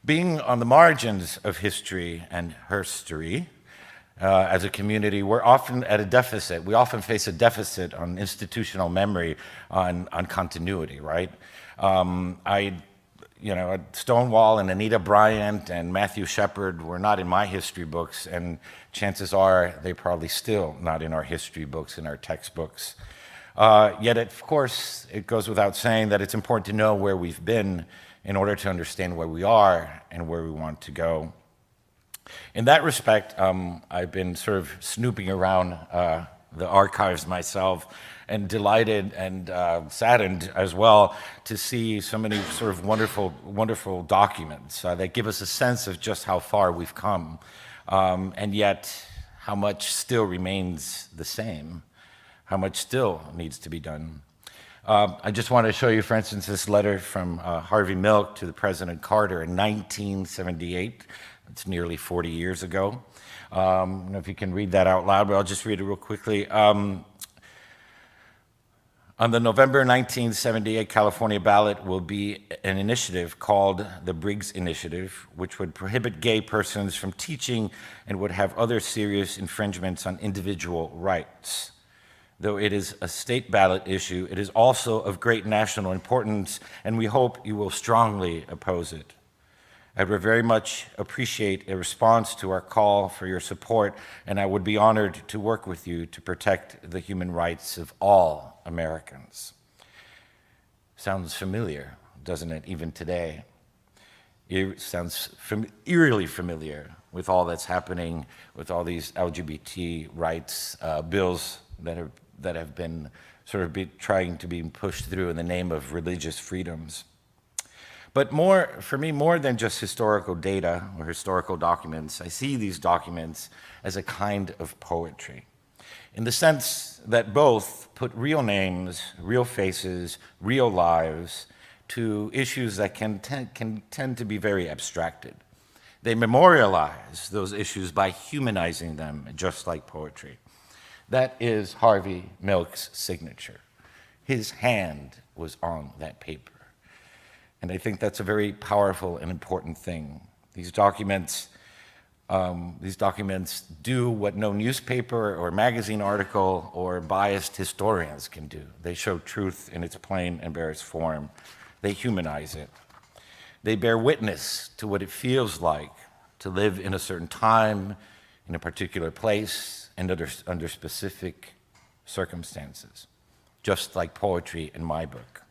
Being on the margins of history and herstory, as a community, we're often at a deficit. We often face a deficit on institutional memory, on continuity, right? Stonewall and Anita Bryant and Matthew Shepard were not in my history books, and chances are they're probably still not in our history books, in our textbooks. Yet, of course, it goes without saying that it's important to know where we've been in order to understand where we are and where we want to go. In that respect, I've been sort of snooping around the archives myself, and delighted and saddened as well to see so many sort of wonderful documents that give us a sense of just how far we've come, and yet how much still remains the same, how much still needs to be done. I just want to show you, for instance, this letter from Harvey Milk to the President Carter in 1978. It's nearly 40 years ago. I don't know if you can read that out loud, but I'll just read it real quickly. On the November 1978 California ballot will be an initiative called the Briggs Initiative, which would prohibit gay persons from teaching and would have other serious infringements on individual rights. Though it is a state ballot issue, it is also of great national importance, and we hope you will strongly oppose it. I would very much appreciate a response to our call for your support, and I would be honored to work with you to protect the human rights of all Americans. Sounds familiar, doesn't it, even today? It sounds eerily familiar with all that's happening, with all these LGBT rights bills that have been sort of trying to be pushed through in the name of religious freedoms. But for me, more than just historical data or historical documents, I see these documents as a kind of poetry, in the sense that both put real names, real faces, real lives to issues that can tend to be very abstracted. They memorialize those issues by humanizing them, just like poetry. That is Harvey Milk's signature. His hand was on that paper. And I think that's a very powerful and important thing. These documents do what no newspaper or magazine article or biased historians can do. They show truth in its plain and barest form. They humanize it. They bear witness to what it feels like to live in a certain time, in a particular place, and under specific circumstances, just like poetry in my book.